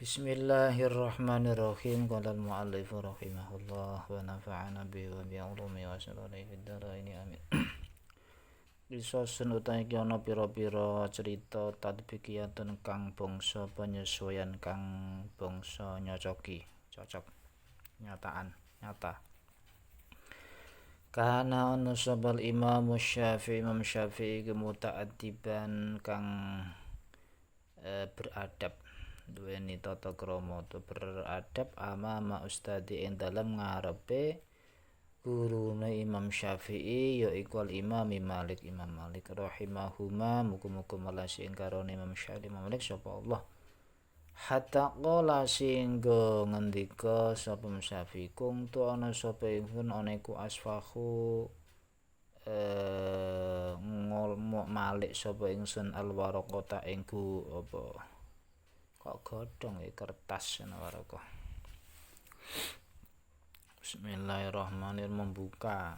Bismillahirrahmanirrahim. Qala al-mu'allif rahimahullah wa nafa'ana bihi wa bi'ulumi wa sallallahu fid dharaini amin. Disusun utawi iki ana pira-pira cerita tadbikiyatun kang bangsa penyesuaian kang bangsa nyocoki, cocok, nyataan, nyata. Kana ana sabal Imam Syafi'i kemuta'addiban kang beradab, duweni tata krama beradab amama ustadi ing dalem ngarepe gurune Imam Syafi'i yaiku Imam Malik rahimahuma muga-muga melasi ing karone Imam Syafi'i Malik sapa Allah hatta qala singgo ngendika sapa Syafi'i tu ana sapa ingsun ana iku asfahu malik sapa ingsun alwaraqata ing apa kok godhong kertas ana waraqah. Bismillahirrahmanirrahim membuka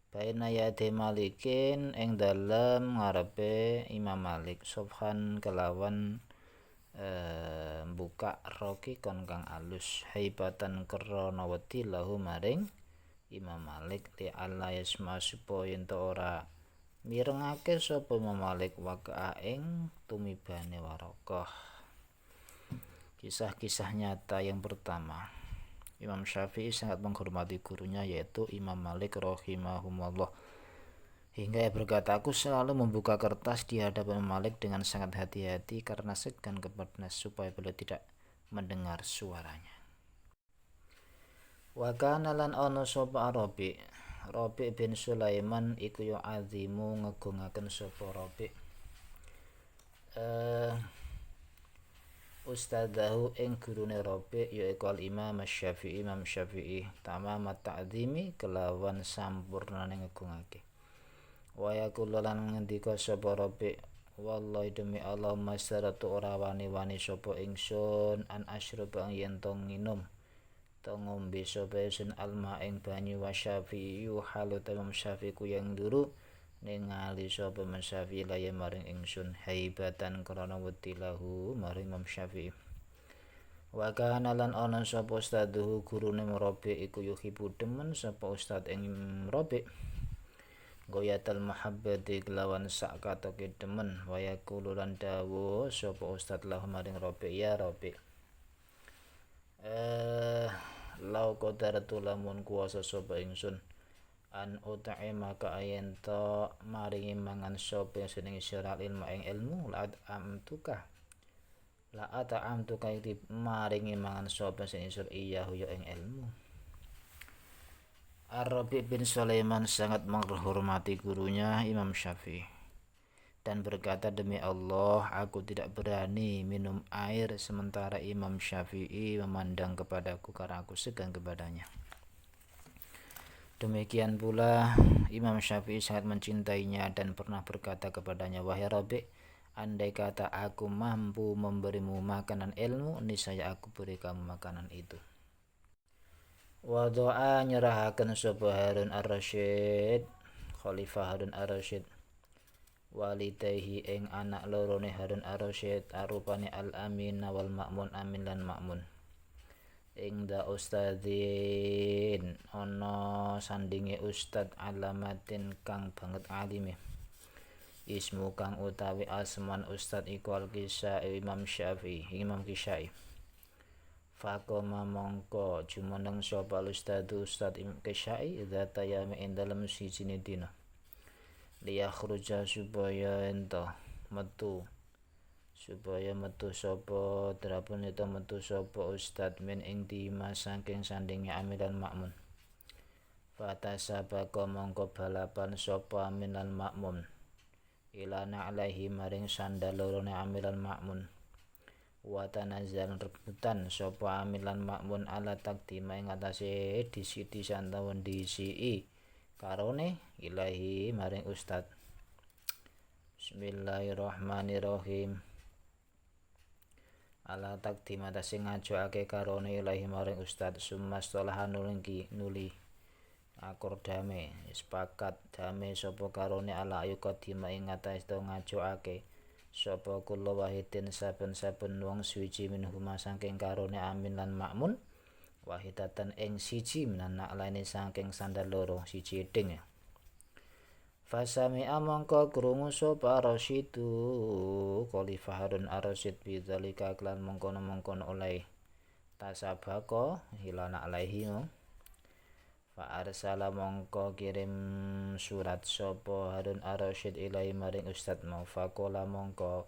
baina yadi malikin ing dalem ngarepe Imam Malik sofhan kelawan buka roki kon kang alus haibatan krana wedi lahu maring Imam Malik li alla yasma supaya ento ora mirengake sapa Imam Malik waka ing tumibane waraqah. Kisah-kisah nyata yang pertama, Imam Syafi'i sangat menghormati gurunya yaitu Imam Malik rahimahumullah. Hingga ia berkata, aku selalu membuka kertas di hadapan Malik dengan sangat hati-hati karena segan kepada supaya beliau tidak mendengar suaranya. Wa kana lan ana sapa Rabi' bin Sulaiman iku ya azimu ngegungaken sapa Rabi' ustadahu ing gurune Rabi' yaiku Imam Syafi'i tamamat ta'zimi kelawan sampurnane ngegungake. Wa yaqulu lan ngendika sapa Rabi' wallahi demi Allah masaratu ora wani-wani sapa ingsun an asyruba yen to nginum to ngombe sapa ingsun alma ing banyu wa Syafi'i halu tamam Syafi'i ku yang duru ningali sapa Syafi'i la maring ingsun haibatan krana wedi lahu maring Imam Syafi'i. Wa kana lan ana sapa ustaduhu gurune Rabi' iku yuhibu demen sapa ustad ing Rabi' goyatal mahabbati kelawan sak katoke demen wa yaqulu lan dawuh sapa ustad lahu maring Rabi' ya Rabi' lau qadaratu lamun kuwasa sapa ingsun an uta'imaka ayento maringi mangan sapa seneng sira ilmu ing ilmu la ata'amtuka iki maringi mangan sapa sing isur iya yo ing ilmu. Ar-Rabi' bin Sulaiman sangat menghormati gurunya Imam Syafi'i dan berkata, demi Allah aku tidak berani minum air sementara Imam Syafi'i memandang kepadaku karena aku segan kepadanya. Demikian pula Imam Syafi'i sangat mencintainya dan pernah berkata kepadanya, wahai Rabi', andai kata aku mampu memberimu makanan ilmu, niscaya aku beri kamu makanan itu. Wa doa nyerahaken sapa Harun ar-Rasyid, Khalifah Harun ar-Rasyid walidayhi ing anak lorone Harun ar-Rasyid arupane al-Amin wal Ma'mun, Amin lan Ma'mun. Ing da ustadzin ana sandinge ustad alamatin kang banget alime. Ismu kang utawi asman ustad iku al-Kisai Imam Kisai. Fakoma mongko jumeneng sapa ustad Imam Kisai zata yami ing dalem sijine dina. Liya khruja supaya metu sapa drapun itu metu sapa ustad min ing dima saking sandinge Amin lan Ma'mun. Fatasabaka mongko balapan sapa Amin lan Ma'mun ilana alaihi maring sandal lorone Amin lan Ma'mun. Wa tanazzal rebutan sapa Amin lan Ma'mun ala takdima ing atase disiti santawan disi karone ilahi maring ustad. Bismillahirrahmanirrahim. Ala takdima tasing ngajoake karone ilahi maring ustad summa setelah nuli akur dame sepakat dame sapa karone ala ayu qadima ing ngatas to ngajoake sapa kula wahidin saben-saben wong suci minhuma saking karone amin lan makmun wahidatan ing siji menanak laine saking sandal loro siji eding ya. Fasami amangka krungu sapa Rasyidu Khalifah Harun Ar-Rasyid bidzalika klan mengkono-mengkono oleh tasabako hilana alaihi fa arsala mongko kirim surat sapa Harun Ar-Rasyid ilahi maring ustad mau faqala mongko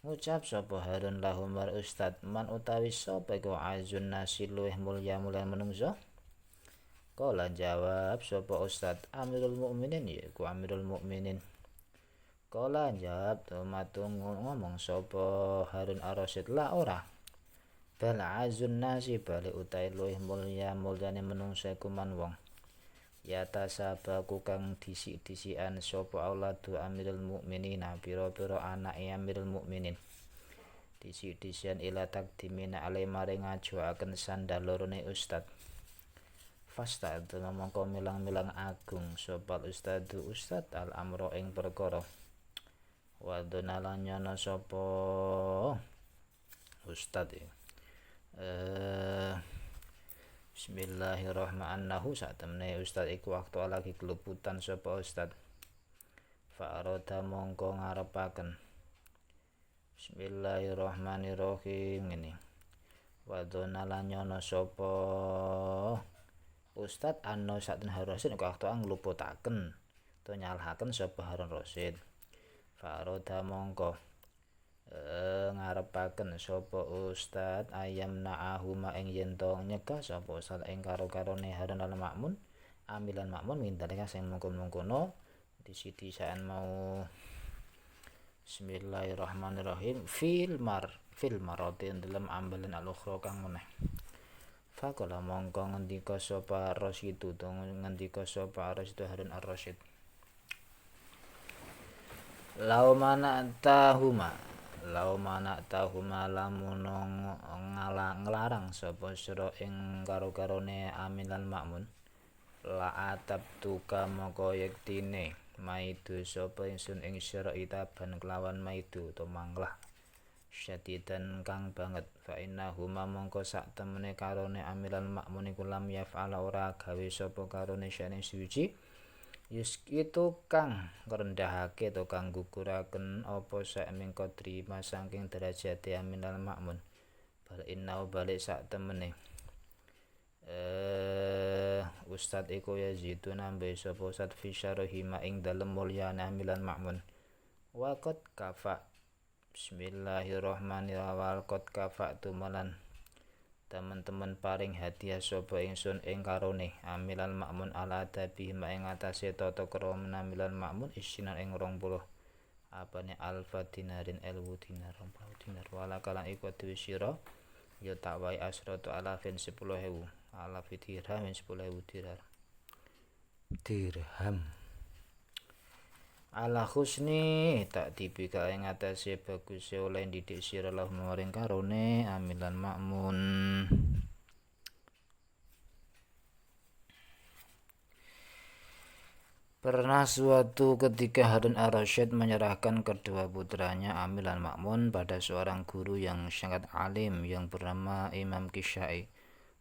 ngucap sapa Harun lahum mar ustad man utawi sapa iku azun nasi luweh mulya mulan menungso. Kala jawab sapa ustad Amirul Mukminin yaiku Amirul Mukminin. Kala jawab tumatung ngomong sapa Harun Ar-Rasyid la ora bal azun nasi bali utai luweh mulya mulyane menungso kuman wong yatasabaku kang disik-disikan sapa auladu Amirul Mukminin pira-pira anake Amirul Mukminin disik-disikan ila takdimina ale maring ngajoaken sandal lorone ustad. Fasta itu mongko milang-milang agung sopal ustadu ustad al amro ing perkara wadona lan nyono sapa ustad Bismillahirrahmanirrahim sak temene ustad iku waktu lagi keluputan sapa ustad fa arada mongko ngarepaken Bismillahirrahmanirrahim ngene wadona lan nyono sapa Ustad Anno Satin Harun Rasyid waktu ngluputaken to nyalahaken sapa Harun Rasyid. Faroda mongko ngarepaken sapa Ustad ayam na'ahuma ing yen to nyegah sapa Ustad ing karo-karone Harun lan Makmun amilan Makmun mindalika sing mungkon-mungkono disi-disaan mau Bismillahirrahmanirrahim fil maratin dalam ambalan al-ukhra kang meneh. Faqala mongko ngendika sapa Rasyid to ngendika sapa Rasyid Harun Ar-Rasyid laumana tahuma lamun nglarang sapa sira ing karo-karone Amin lan Makmun la atab tuka moko yektine maidu sapa ingsun ing sira itaban kelawan maidu to manglah syadidan kang banget fa innahuma mongko sak temene karone Amilan Makmun iku lam yaf'ala ora gawe sapa karone syane suci itu kang ngrendahake to kang guguraken apa sak ming qadri saking derajate Amilan Makmun bal innau balik sak temene ustad iku yazidu nambe sapa ustad fi syarhima ing dalem mulyane Amilan Makmun waqat kafa Bismillahirrahmanirrahim kot kafa'tu malan teman-teman paring hadiah sapa ingsun ing karone Amilan Makmun ala tabi ing atase tata krama Amilan Makmun isinan ing 20 apane alfa dinarin 1000 dinar 20 dinar wala kalan iku dhewe sira ya tak wae asratu alafin 10.000 alaf dirham 10.000 dirham ala husni tak dibika ing atase bagus oleh didik sira lah maring karone Amilan Makmun. Pernah suatu ketika Harun Ar-Rasyid menyerahkan kedua putranya Amilan Makmun pada seorang guru yang sangat alim yang bernama Imam Kisyai.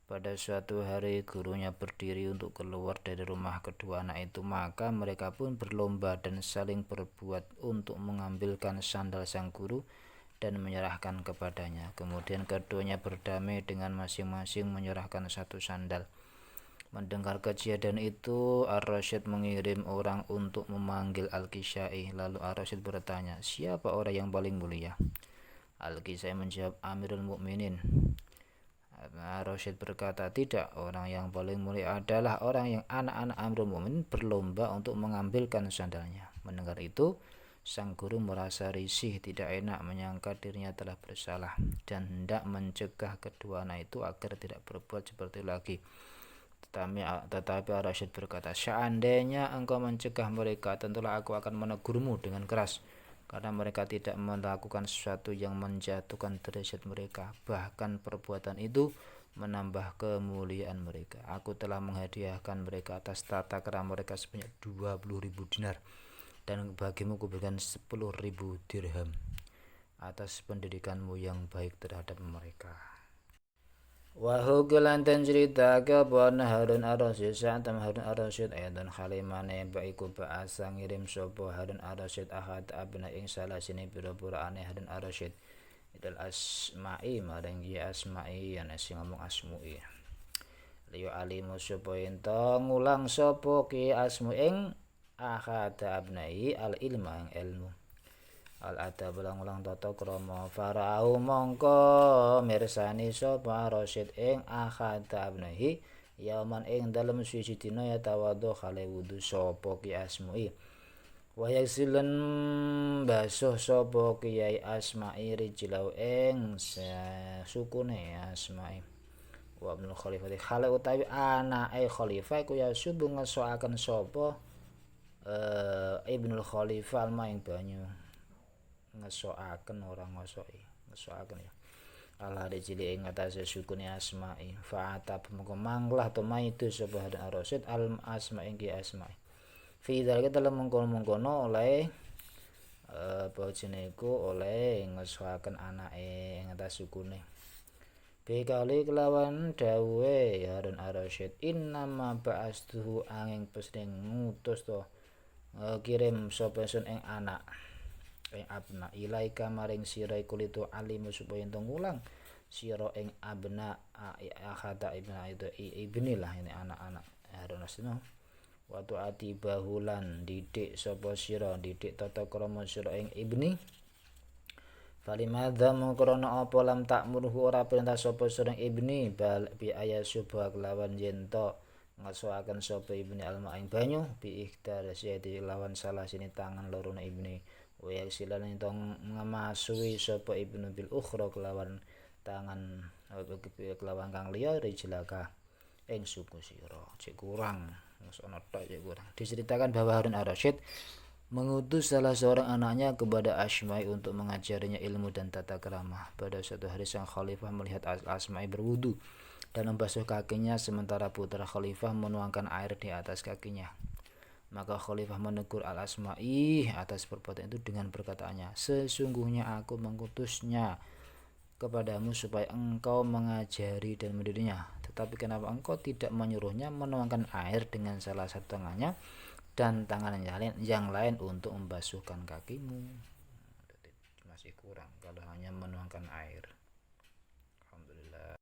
Pada suatu hari gurunya berdiri untuk keluar dari rumah kedua anak itu, maka mereka pun berlomba dan saling berbuat untuk mengambilkan sandal sang guru dan menyerahkan kepadanya. Kemudian keduanya berdamai dengan masing-masing menyerahkan satu sandal. Mendengar kejadian itu, Ar-Rasyid mengirim orang untuk memanggil Al-Kisyai. Lalu Ar-Rasyid bertanya, siapa orang yang paling mulia? Al-Kisyai menjawab, Amirul Mukminin. Ar-Rasyid berkata, tidak, orang yang paling mulia adalah orang yang anak-anak Amirul Mukminin berlomba untuk mengambilkan sandalnya. Mendengar itu, sang guru merasa risih, tidak enak, menyangka dirinya telah bersalah dan hendak mencegah kedua anak itu agar tidak berbuat seperti itu lagi. Tetapi Ar-Rasyid berkata, seandainya engkau mencegah mereka, tentulah aku akan menegurmu dengan keras, karena mereka tidak melakukan sesuatu yang menjatuhkan derajat mereka. Bahkan perbuatan itu menambah kemuliaan mereka. Aku telah menghadiahkan mereka atas tata krama mereka sebanyak 20.000 dinar, dan bagimu kuberikan 10.000 dirham atas pendidikanmu yang baik terhadap mereka. Wa hukulan ten cerita kepada Harun ar-Rasyid saat Harun ar-Rasyid dan khalimane baiku bahasa ngirim sopo Harun ar-Rasyid ahad abna ing salah sini pira-pira aneh Harun ar-Rasyid idal asma'i maring ya asma'i yang sing ngomong asmu'i liyo alimu sopo ento ngulang sopo ki asmu ing ahad abnai al ilma ing ilmu al ada belang-ulang tata krama farau mongko mirsani sapa Rasyid ing akhata abnahi yauman ing dalem suci dina ya tawadhu khale wudu sapa ki asmui wa yasilan basuh sapa kiai asmai rijlau ing sukune asmai wa ibnu khalifah khale utawi anake khalifah iku ya subuh ngesoaken sapa ibnu khalifah maing banyu ngesoaken orang ngesoaken ya Allah dicili ing atase sukune asma'i fa'ata pemengko manglah temaitu sapa Harun ar-Rasyid al asma'i ki asma'i fi dalika dalam mengkono oleh apa jenenge iku oleh ngesoaken anake ing atas sukune bekali kelawan dawuhe Harun ar-Rasyid innama ba'astuhu angin pesing ngutus to kirim sapa sun ing anak abna ilaika maring sira iku litu alimu supaya ento ngulang sira ing abna akhata ibna itu ibni lah ini anak-anak Harun asno waktu ati bahulan didik sapa sira didik tata krama sira ing ibni falimadza mengkrana apa lam takmurhu ora perintah sapa sira ibni bal bi ayat subha kelawan yento ngasoaken sapa ibni alma ing banyu bi ikhtar syadi lawan salah sini tangan lorone ibni wa silan ento ngamasui sapa ibnu bil ukhra kelawan tangan kelawan kang liya rijlaka ing suku sira cek kurang wis ana tok cek kurang. Diceritakan bahwa Harun ar-Rasyid mengutus salah seorang anaknya kepada Asma'i untuk mengajarinya ilmu dan tata krama. Pada suatu hari sang khalifah melihat Asma'i berwudu dan membasuh kakinya sementara putra khalifah menuangkan air di atas kakinya. Maka khalifah menegur al-Asma'i atas perbuatan itu dengan perkataannya, sesungguhnya aku mengutusnya kepadamu supaya engkau mengajari dan mendidiknya, tetapi kenapa engkau tidak menyuruhnya menuangkan air dengan salah satu tangannya dan tangan yang lain untuk membasuhkan kakimu? Masih kurang kalau hanya menuangkan air.